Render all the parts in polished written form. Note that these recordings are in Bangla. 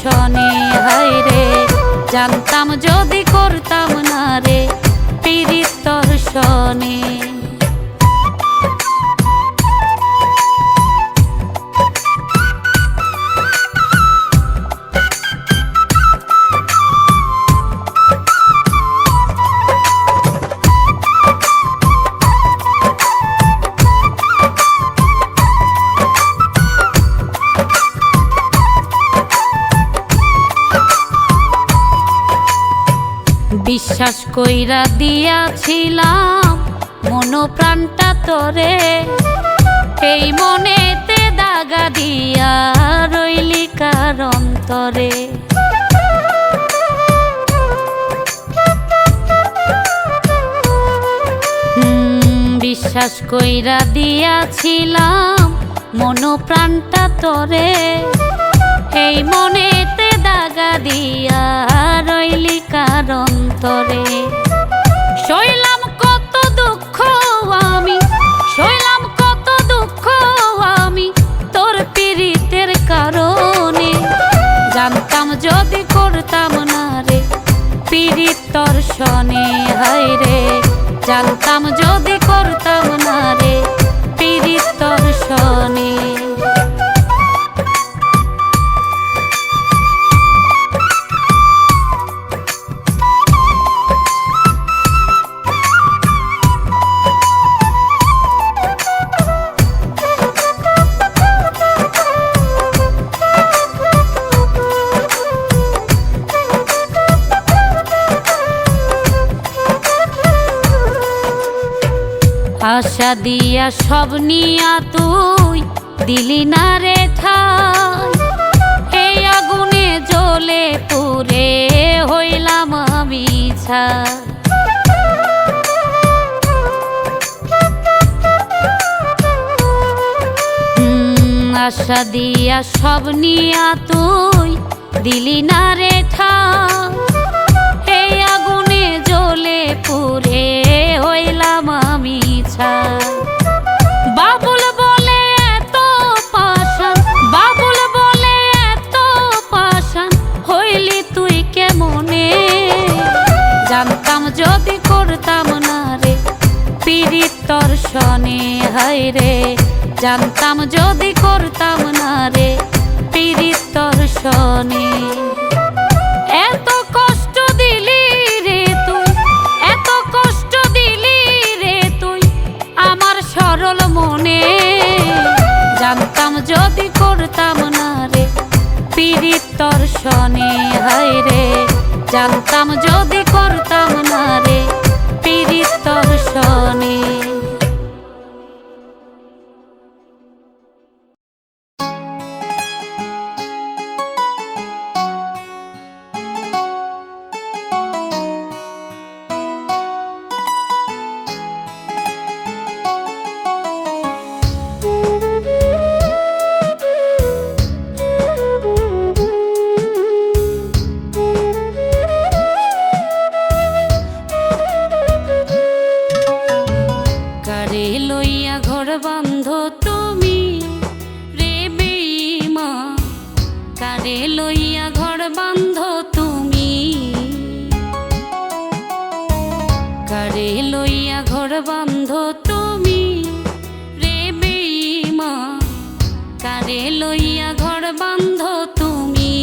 দর্শনে হায় রে জানতাম যদি করতাম না রে পীড়িত দর্শনে। বিশ্বাস কইরা দিয়াছিলাম মন প্রাণটা তোরে, এই মনেতে দাগা দিয়া রইলি কার অন্তরে। বিশ্বাস কইরা দিয়াছিলাম মন প্রাণটা তোরে, এই মনেতে দাগা দিয়া রইলি কার অন্তরে। সইলাম কত দুঃখ আমি, সইলাম কত দুঃখ আমি তোর পীড়িতের কারণে। জানতাম যদি করতাম না রে পীড়িত দর্শনে হায় রে জানতাম যদি করতাম না রে পীড়িত দর্শনে। আশা দিয়া সব নিয়া তুই দিলি না রে ঠাই, এই আগুনে জ্বলে পুড়ে হইলাম আমি ছাই। আশা দিয়া সব নিয়া তুই দিলি না রে ঠাই, এই আগুনে জ্বলে পুড়ে হইলাম আমি ছাই। বাবুল বলে এত পাষাণ, বাবুল বলে এত পাষাণ হইলি তুই কেমনে। জানতাম যদি করতাম না রে পীড়িত দর্শনে হায় রে জানতাম যদি করতাম না রে পীড়িত দর্শনে। এত কষ্ট দিলি রে তুই, এত কষ্ট দিলি রে তুই আমার সরল মনে। জানতাম যদি করতাম না রে পীড়িত দর্শনে হায় রে জানতাম যদি করতাম না রে পীড়িত দর্শনে। বান্ধ তুমি রে বেঈমান, কারে লইয়া ঘর বান্ধ তুমি, কারে লইয়া ঘর বান্ধ তুমি রে বেঈমান, কারে লইয়া ঘর বান্ধ তুমি।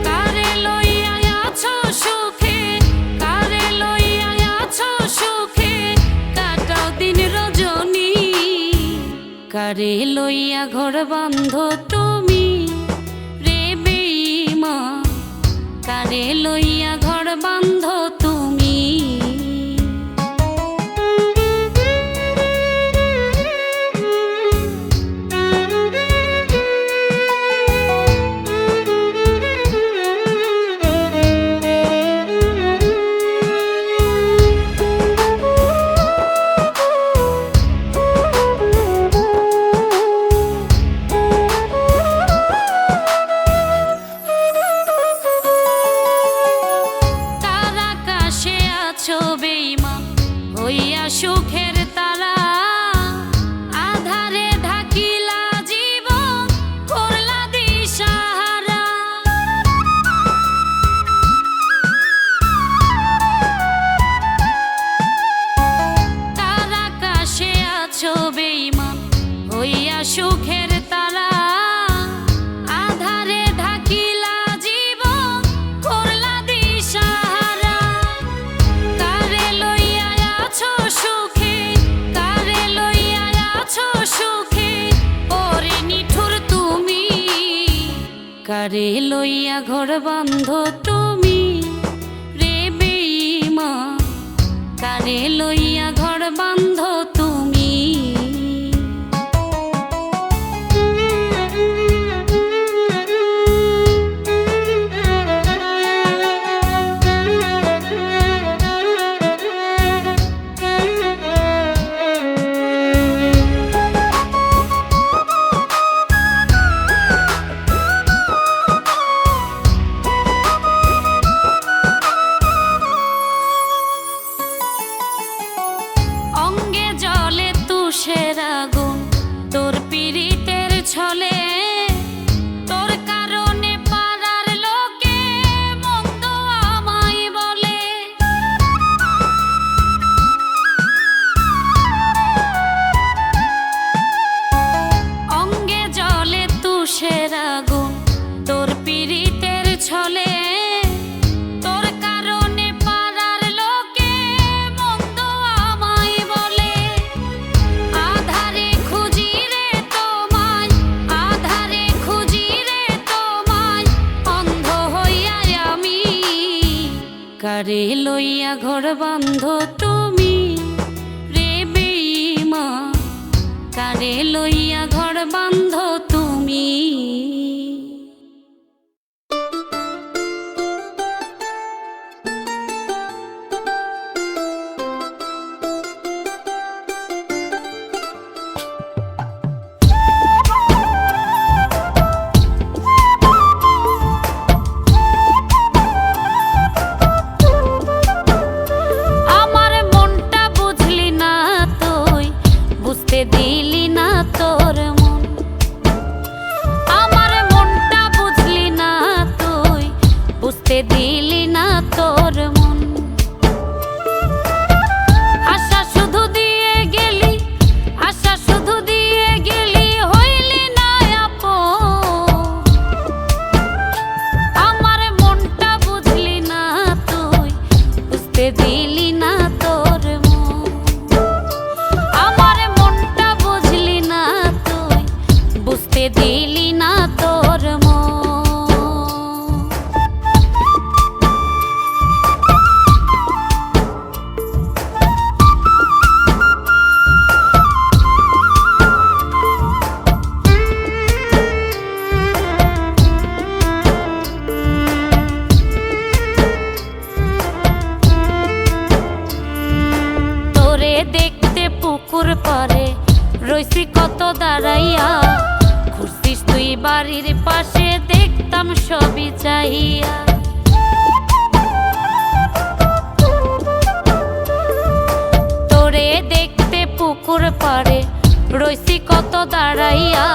কারে লইয়া আছো সুখে, কারে লইয়া আছো সুখে কাটাও দিন রজনী, কারে লইয়া ঘর বান্ধ তুমি রে বেঈমান, কারে লইয়া ঘর বান্ধ তুমি। কারে কারে লইয়া ঘর বান্ধ তুমি রে বেঈমান, কারে লইয়া ঘর বান্ধ তুমি। অঙ্গে জলে তুষের আগুন তোর পীড়িতের ছলে, তোর কারণে পাড়ার লোকে মন্দ আমায় বলে। অঙ্গে জলে তুষের আগুন তোর পীড়িতের ছলে, তোর কারণে পাড়ার লোকে মন্দ আমায় বলে। আধারে খুঁজি রে তোমায়, আধারে খুঁজি রে তোমায়, অন্ধ হইয়া আমি। কারে লইয়া ঘর বান্ধ তুমি রে বেঈমান, কারে লইয়া ঘর বান্ধ তুমি। আমার মনটা বুঝলি না তুই, বুঝতে দিলি না তোর মন। আমার মনটা বুঝলি না তুই, বুঝতে দিলি না তোর মন। আশা শুধু দিয়ে গেলি, আশা শুধু দিয়ে গেলি, হইলি না আপন। আমার মনটা বুঝলি না তুই, বুঝতে দিলি না তোর মন। আমার মনটা বুঝলি না তুই, বুঝতে দিলি না তোর মন। তোরে দেখতে পুকুর পারে রইছি কত দাঁড়াইয়া, ঘুরছিস তুই বাড়ির পাশে, দেখতাম সবই চাহিয়া। তোরে দেখতে পুকুর পারে রইছি কত দাঁড়াইয়া,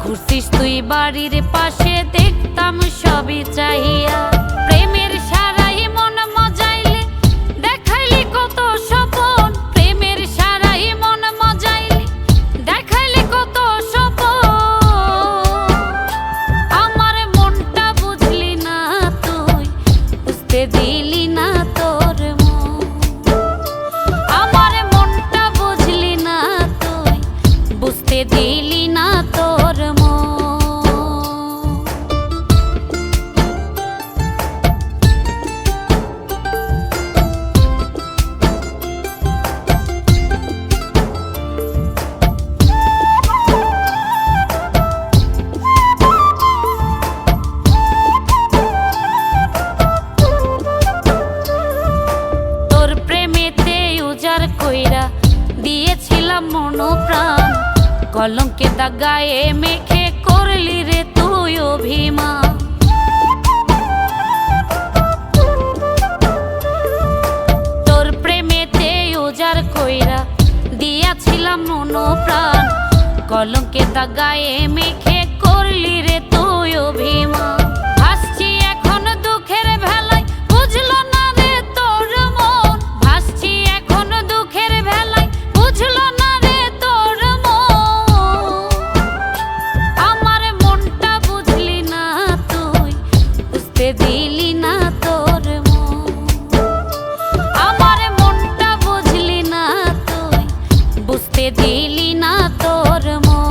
ঘুরছিস তুই বাড়ির পাশে, দেখতাম সবই চাহিয়া। প্রেমের সারাই মন মজাইলে দেখাইলি কত স্বপন, প্রেমের সারাই মন মজাইলে দেখাইলি কত স্বপন। আমার মনটা বুঝলি না তুই, বুঝতে দিলি না তোর মন। আমার মনটা বুঝলি না তুই, বুঝতে দিলি না তোর মন। তোর প্রেমেতে উজাড় কইরা দিয়েছিলাম মন প্রাণ, কলঙ্কে দাগায়ে মেখে করলি রে তুই অভিমান। তোর প্রেমেতে উজাড় কইরা দিয়াছিলাম মন প্রাণ, কলঙ্কে দাগায়ে মেখে করলি রে তুই অভিমান। ভাসছি এখন দুঃখের ভেলায়, বুঝলো না রে তোর মন। ভাসছি এখন দুঃখের ভেলায়, বুঝলো না রে তোর মন। আমার মনটা বুঝলি না তুই, বুঝতে দিলি না তোর মন। আমার মনটা বুঝলি না তুই, বুঝতে দিলি না তোর মন।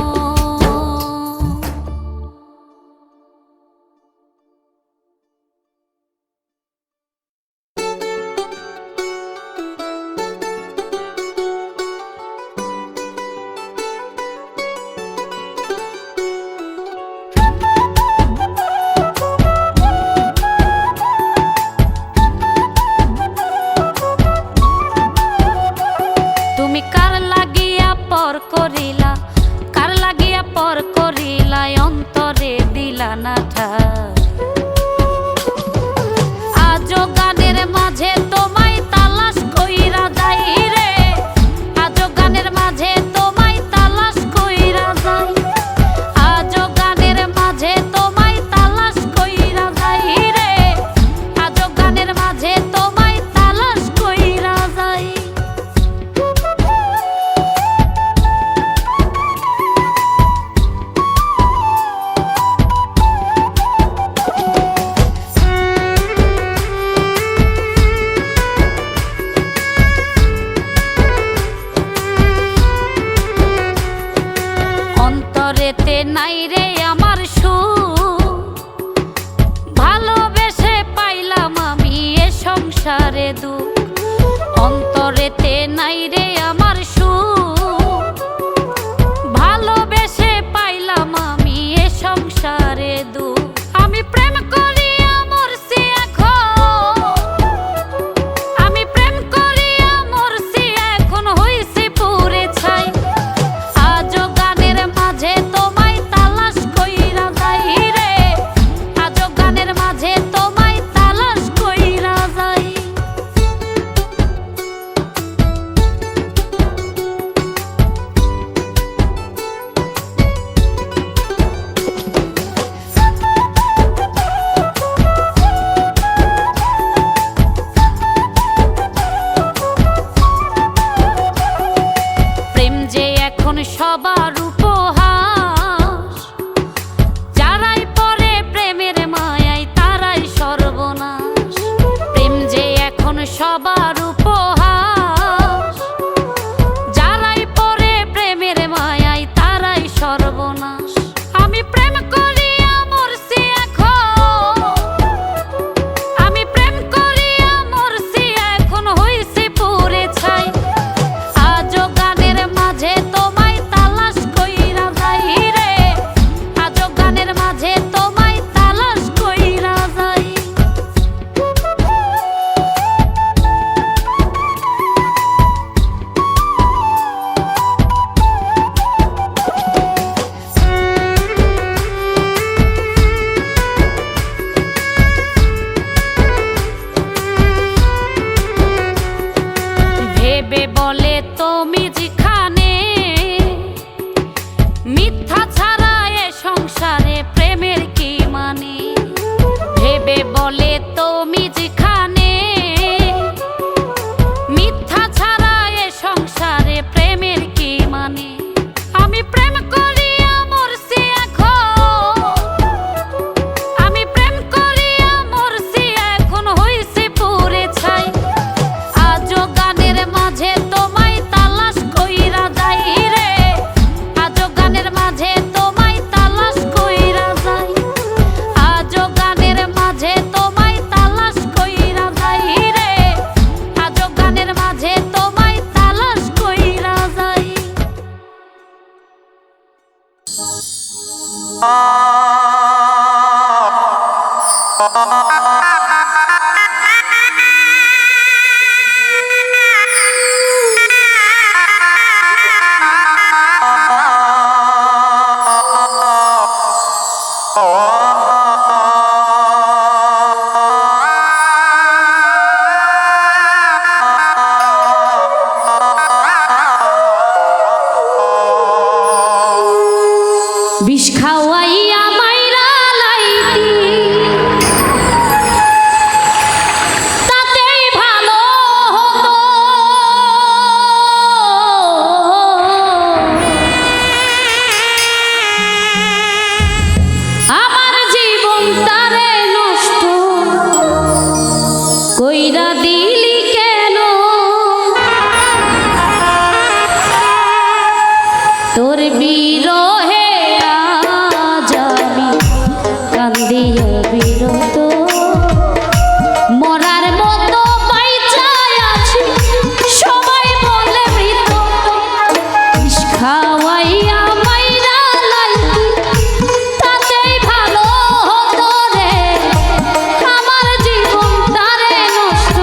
সংসারে দুঃখ, অন্তরেতে নাই রে আমার সুখ, ভালোবেসে পাইলাম আমি এ সংসারে দুঃখ। আমি প্রেম করিয়া মরছি এখন, আমি প্রেম করিয়া মরছি এখন হইছি পুরে ছাই। আজও গানের মাঝে তোমায় তালাশ কইরা যাই রে, আজও গানের মাঝে তোমায় তালাশ কইরা যাই। প্রেম যে এখন সবার উপহাস, যারাই পরে প্রেমের মায়ায় তারাই সর্বনাশ। প্রেম যে এখন সবার উপহাস, যারাই পরে প্রেমের মায়ায় তারাই সর্বনাশ। আমি প্রেম করিয়া মরছি এখন, আমি প্রেম করিয়া মরছি এখন হইছি পুরে ছাই। আজও গানের মাঝে তোমায় তালাশ কইরা যাই রে, আজও গানের মাঝে তোমায় তালাশ কইরা যাই। ভেবে বলে তুমি যেখানে, মিথ্যা ছাড়া এ সংসারে প্রেমের কি মানে। ভেবে বলে তুমি যেখানে, মিথ্যা ছাড়া এ সংসারে প্রেমের কি মানে। আমি প্রেম করিয়া মরছি এখন, আমি প্রেম করিয়া মরছি এখন হইছি পুরে ছাই। আজও গানের মাঝে তোমায় তালাশ কইরা যাই রে, আজও গানের মাঝে তোমায় তালাশ কইরা যাই। আজও গানের মাঝে তোমায় তালাশ কইরা যাই রে, আজও গানের মাঝে তোমায় তালাশ কইরা যাই। বিষ খাওয়াইয়া মাইরা লাইতি, তাতেই ভালো হতো। আমার জীবনটারে নষ্ট কইরা দিলি কেন, তোর বিরহে আজ আমি কান্দিয়া বিরত। মরার মতো বাইচায় আছি, সবাই বলে মৃত। বিষ খাওয়াইয়া মাইরা লাইতি, তাতেই ভালো হতো রে। আমার জীবনটারে নষ্ট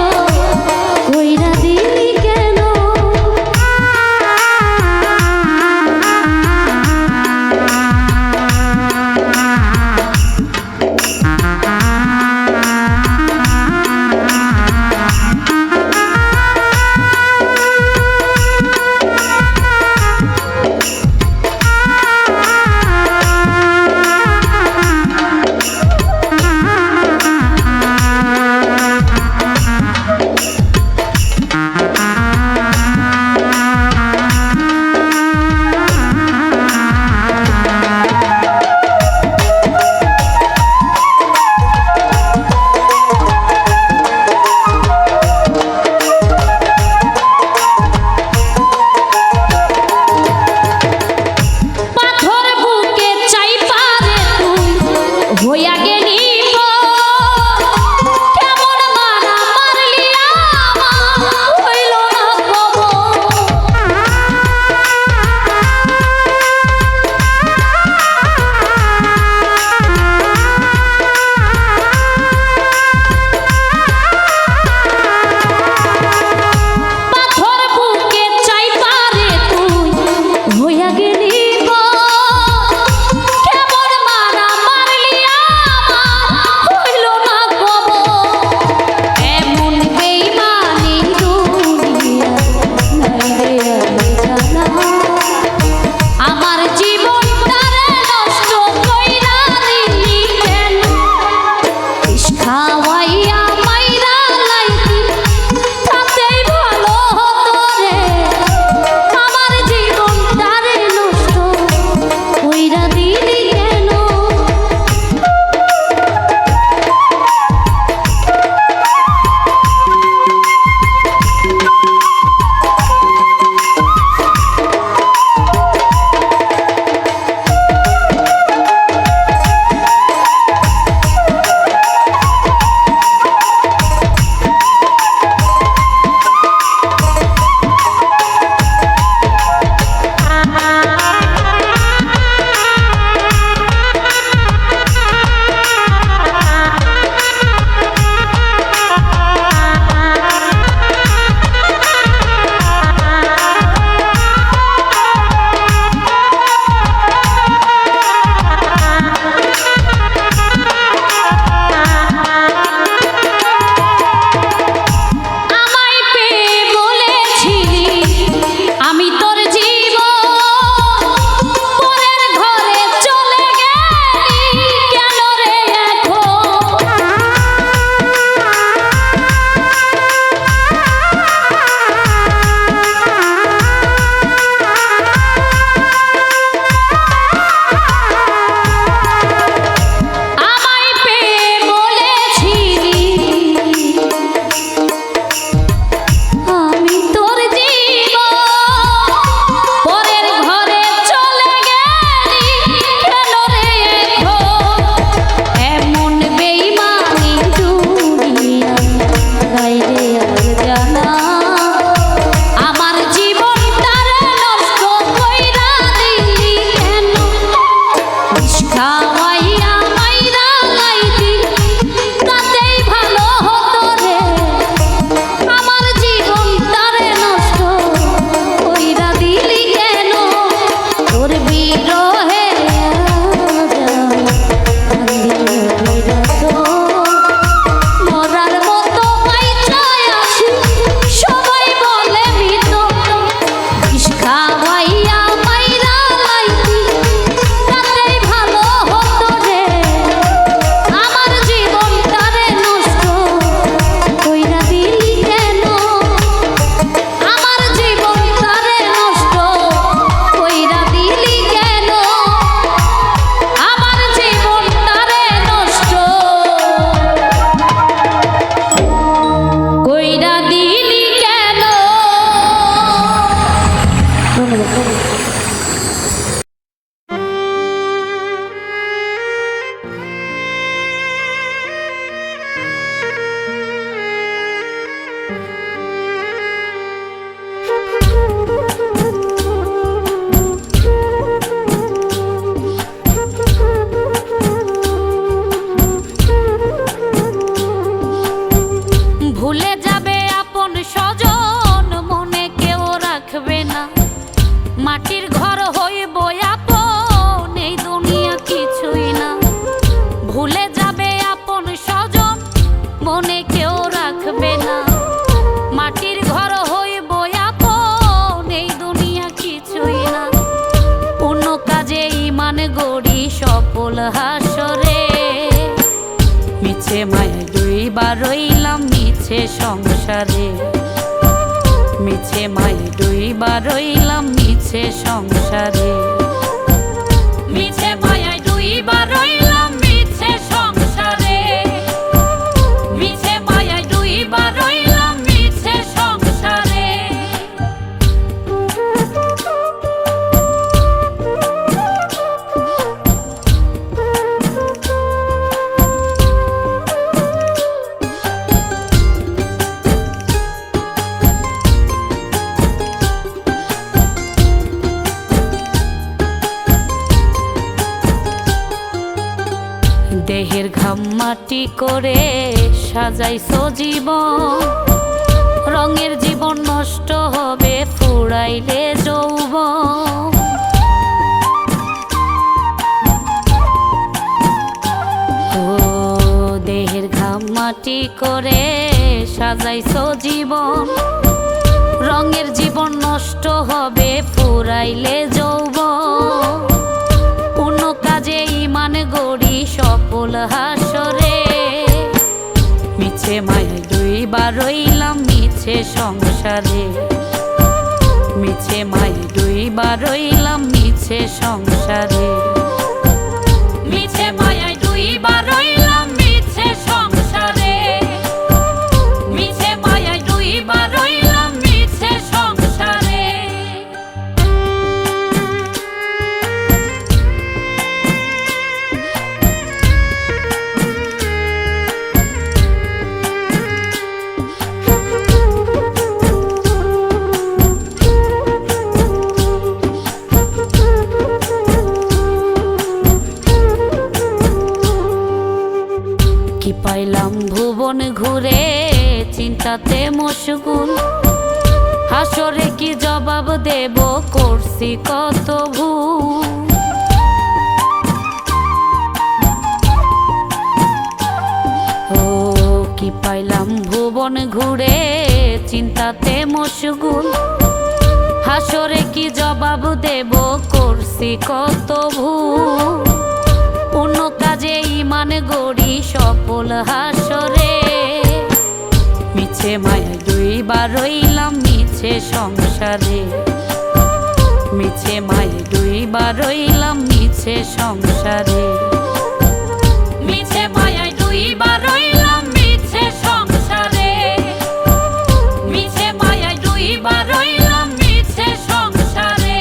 ভুলে যাবে আপন স্বজন, মনে কেউ রাখবে না। মাটির ঘর হইব আপন, এই দুনিয়া কিছুই না। ভুলে যাবে আপন স্বজন, মনে কেউ রাখবে না। মাটির ঘর হইব আপন, এই দুনিয়া কিছুই না। অন্য কাজে ইমান গড়ি সফল হাসরে, মিছে মায়ায় ডুইবার রইলাম মিছে সংসারে। মিছে মায়ায় ডুইবার রইলাম মিছে সংসারে। মিছে মায়ায় ডুইবার রইলাম মিছে সংসারে। মিছে মায়ায় ডুইবার রইলাম মিছে সংসারে। দেহের ঘাম মাটি করে সাজাইছো জীবন, রঙের জীবন নষ্ট হবে ফুরাইলে যৌবন। ও দেহের ঘাম মাটি করে সাজাইছো জীবন, রঙের জীবন নষ্ট হবে ফুরাইলে যৌবন। অন্য কাজে ইমান গড়ি সফল হাসরে, মিছে মায়ায় ডুইবার রইলাম মিছে সংসারে। মিছে মায়ায় ডুইবার রইলাম মিছে সংসারে। মিছে মায়ায় ডুইবার রইলাম মিছে সংসারে। মিছে মায়ায় ডুইবার রইলাম মিছে সংসারে। কি পাইলাম ভুবন ঘুরে চিন্তাতে মশগুল, হাসরে কি জবাব দেব করছি কত ভুল। ও কি পাইলাম ভুবন ঘুরে চিন্তাতে মশগুল, হাসরে কি জবাব দেব করছি কত ভুল। অন্য কাজে ইমান গড়ি সফল হাসরে, মিছে মায়ায় ডুইবার রইলাম মিছে সংসারে। মিছে মায়ায় ডুইবার রইলাম মিছে সংসারে। মিছে মায়ায় ডুইবার রইলাম মিছে সংসারে। মিছে মায়ায় ডুইবার রইলাম মিছে সংসারে।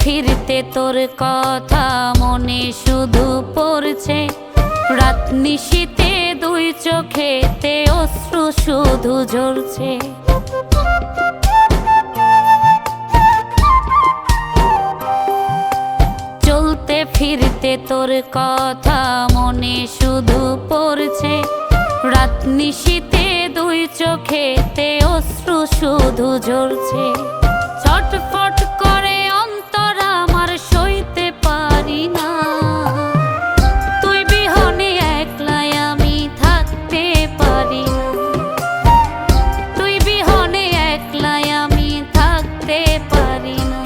ফিরতে তোর কথা মনে শুধু পড়ছে, রাত নিশীতে দুই চোখেতে অশ্রু শুধু ঝরছে। চলতে ফিরতে তোর কথা মনে শুধু পড়ছে, রাত নিশীতে দুই চোখেতে শুধু জ্বলছে। ছটফট করে অন্তর আমার, সইতে পারি না। তুই বিহনে একলাই আমি থাকতে পারি না। তুই বিহনে একলাই আমি থাকতে পারি না।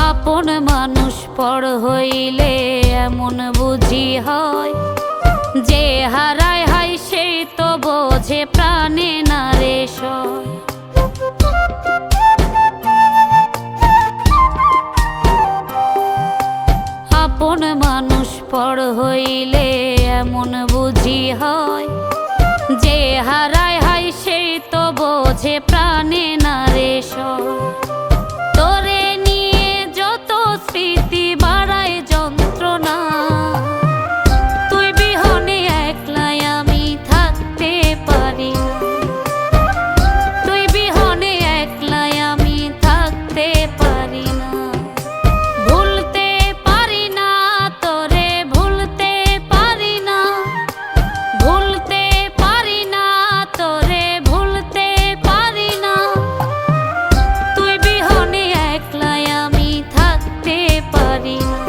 আপন মানুষ পর হইলে এমন বুঝি হয়, যে হারায় হায় সেই তো বোঝে প্রাণে না রে সয়। আপন মানুষ পর হইলে এমন বুঝি হয়, যে হারায় হায় সেই তো বোঝে প্রাণে না রে সয়। তোরে নিয়ে যত স্মৃতি বাড়ায় যন্ত্রণা, তুই বিহনে একলাই আমি থাকতে পারি না। তুই বিহনে একলাই আমি থাকতে পারি না। ভুলতে পারি না তোরে, ভুলতে পারি না। ভুলতে পারি না তোরে, ভুলতে পারি না। তুই বিহনে একলাই আমি থাকতে পারি না।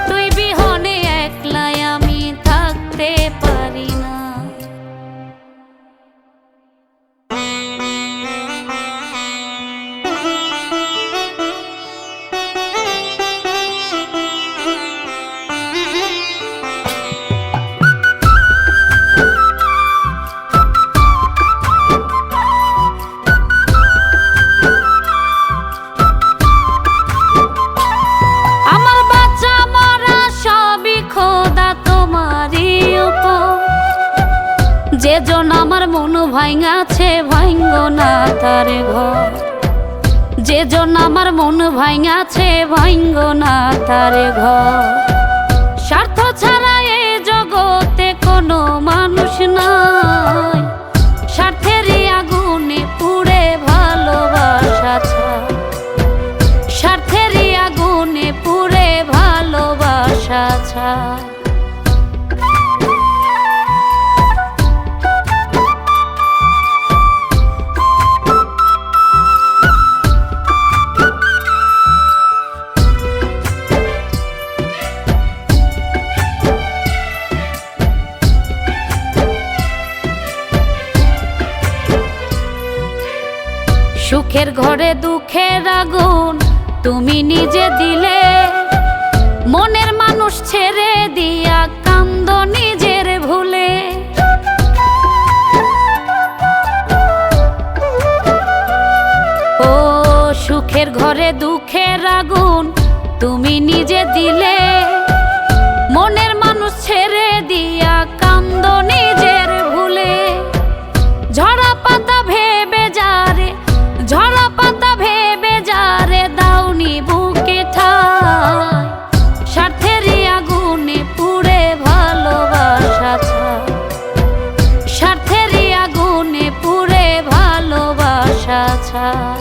তুই বিহনে একলাই আমি থাকতে পারি না। আমার বাচ্চা মরা সবই খোদা তোমারই উপর। যে জন আমার মন ভাঙাছে ভাঙ্গ না তার ঘর। যে জন আমার মন ভাঙাছে ভাঙ্গ না তার ঘর। স্বার্থ ছাড়া এ জগতে কোনো মানুষ নাই। স্বার্থেরই আগুনে পুড়ে ভালোবাসা ছায়। স্বার্থেরই আগুনে পুড়ে ভালোবাসা ছায়। সুখের ঘরে দুঃখের আগুন তুমি নিজে দিলে। মনের মানুষ ছেড়ে দিয়া কান্দ নিজের ভুলে। ও সুখের ঘরে দুঃখের আগুন তুমি নিজে দিলে। মনের মানুষ ছেড়ে দিয়া কান্দ নিজের ভুলে। ঝরা পাতা ভেবে যারে, ঝরা পাতা ভেবে যারে দাউনি বুকে ঠায়। স্বার্থেরই আগুনে পুড়ে ভালোবাসা ছায়। স্বার্থেরই আগুনে পুড়ে ভালোবাসা ছায়।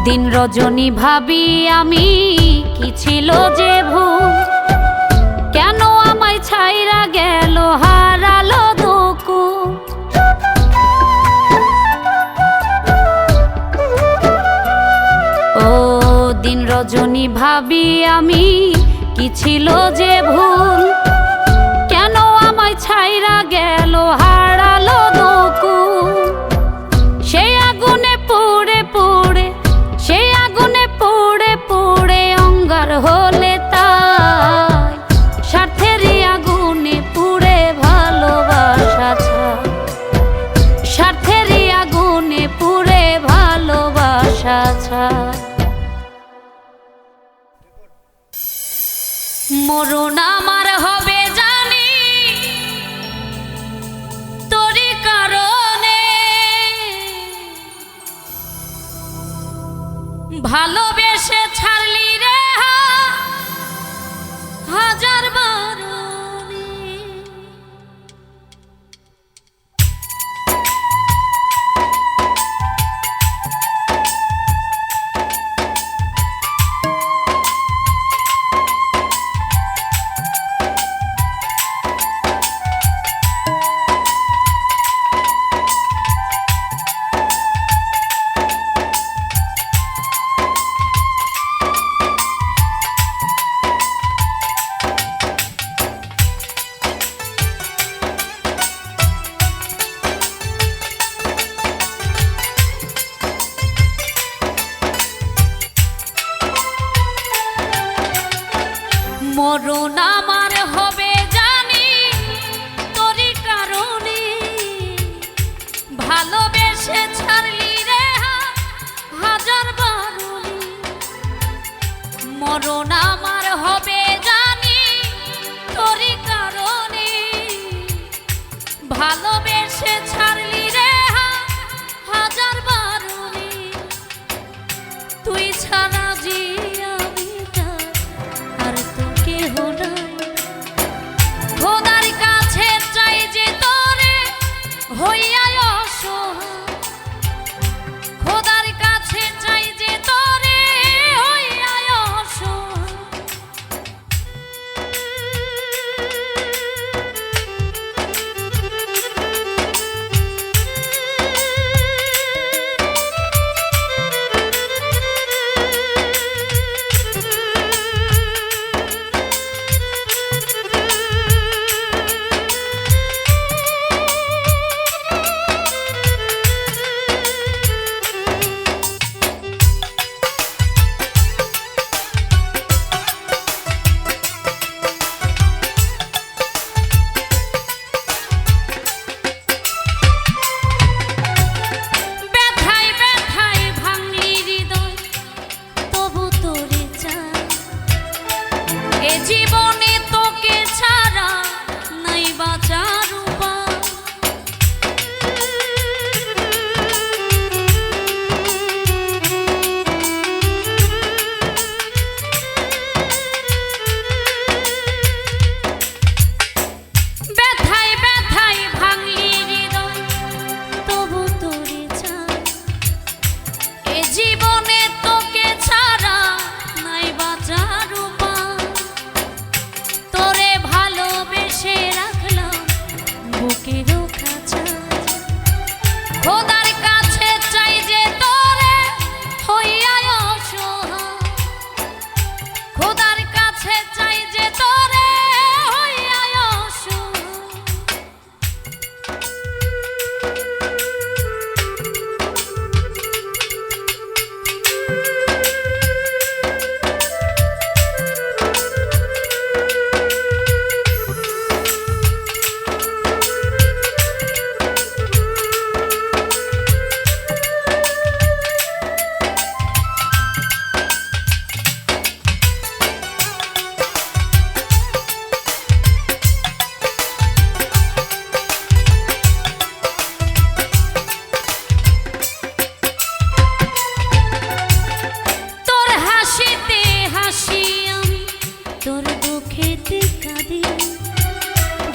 দিন রজনী ভাবি আমি কি ছিল যে ভুল। কেন আমায় ছাইরা গেল হারালো দুকু। ও দিন রজনী ভাবি আমি কি ছিল যে ভুল। কেন আমায় ছাইরা গেল হারালো দুকু। সেই আগুনে পুড়ে পুড়ে, সেই আগুনে পুড়ে পুড়ে অঙ্গার হলে তাই। স্বার্থেরই আগুনে পুড়ে ভালোবাসা ছায়। স্বার্থেরই আগুনে মরণ আমার হবে জানি তোরই কারণে, ভালোবেসে ছাড়লি রে হাজার বারণে। মরণ আমার হবে জানি তোরই কারণে, ভালোবেসে ছাড়লি রে হাজার বারণে। মরণ আমার হবে জানি তোরই কারণে, ভালোবেসে ছাড়লি রে হাজার বারণে। তুই ছাড়া জি খোদার কাছে চাই যে তোরে হইয়া অসহায়, খোদার কাছে চাই যে তোরে হইয়া অসহায়। জীবনে তোকে ছাড়া নাই বাঁচার উপায়, ব্যথায় ব্যথায় ভাঙলি হৃদয় তবু তোরে চাই। এ জীবনে তোকে ছাড়া নাই বাঁচার উপায়, তোরে ভালোবেসে রাখলাম বুকেরও খাঁচায়। খোদার কাছে চাই যে তোরে হইয়া অসহায়, খোদার কাছে চাই যে তোরে হইয়া অসহায়।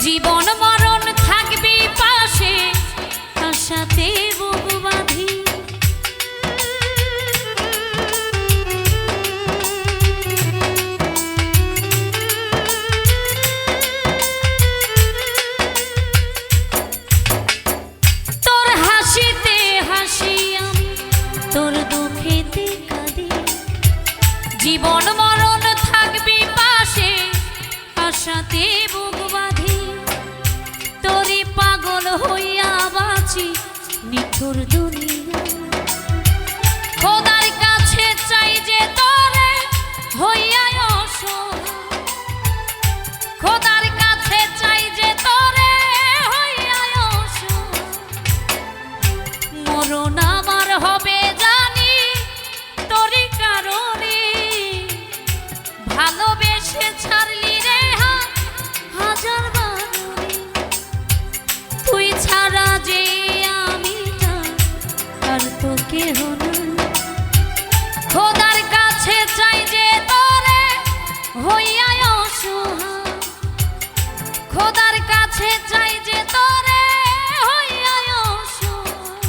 জীবন মরণ থাকবি পাশে আশাতে বুক বাঁধি, তোর হাসিতে হাসি আমি তোর দুঃখেতে কাঁদি। জীবন মরণ থাকবি পাশে আশাতে বুক বাঁধি, তোরে পাগল হইয়া বাঁচি নিঠুর দুনিয়া। খোদার কাছে চাই যে তোরে হইয়া অসহায়, খোদার কাছে চাই যে তোরে হইয়া অসহায়। মরণ আমার হবে জানি তোরই কারণে, ভালোবেসে ছাড়লি রে মতো কেহ নাই। খোদার কাছে চাই যে তোরে হইয়া অসহায়, খোদার কাছে চাই যে তোরে হইয়া অসহায়।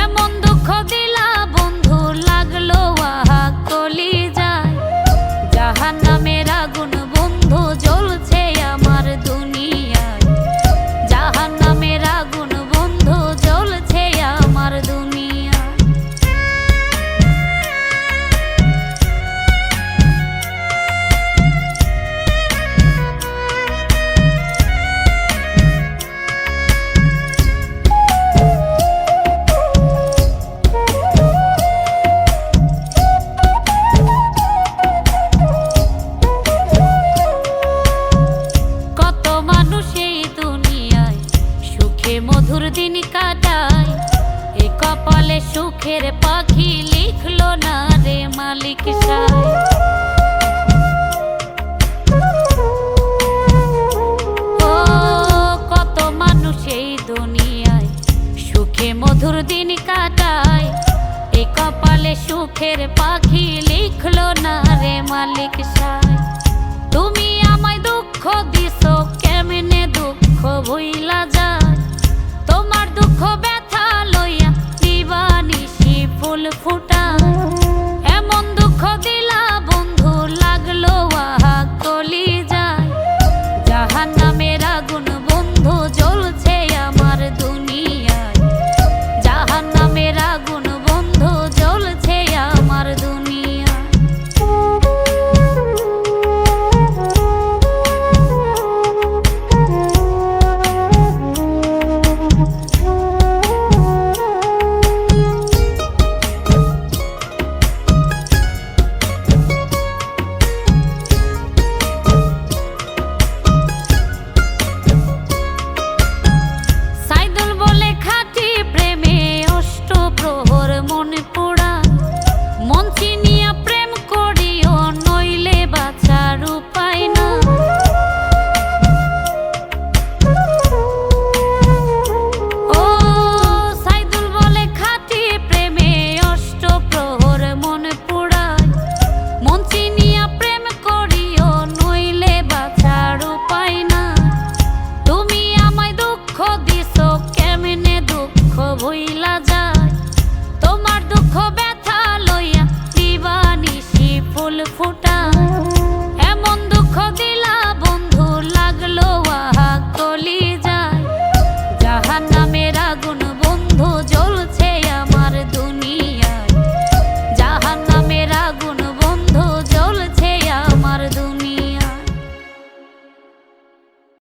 এমন দুঃখ দিলা বন্ধু লাগলো আহা কলি যায়। জাহান্নামের আগুন বন্ধু জ্বলছে আমার দুনিয়ায়, জাহান্নামের আগুন বন্ধু জ্বলছে আমার দুনিয়ায়। মধুর দিন কাটায় এ কপালে সুখের পাখি লিখলো না রে মালিক সাহেব। ও কত মানুষ এই দুনিয়ায় সুখে মধুর দিন কাটায় এ কপালে সুখের পাখি লিখলো না রে মালিক সাহেব। তুমি আমায় দুঃখ দিছো কেমনে দুঃখ ভুইলা যায়, তোমার দুঃখ ব্যথা লইয়া দিবানিশি ফুল ফুল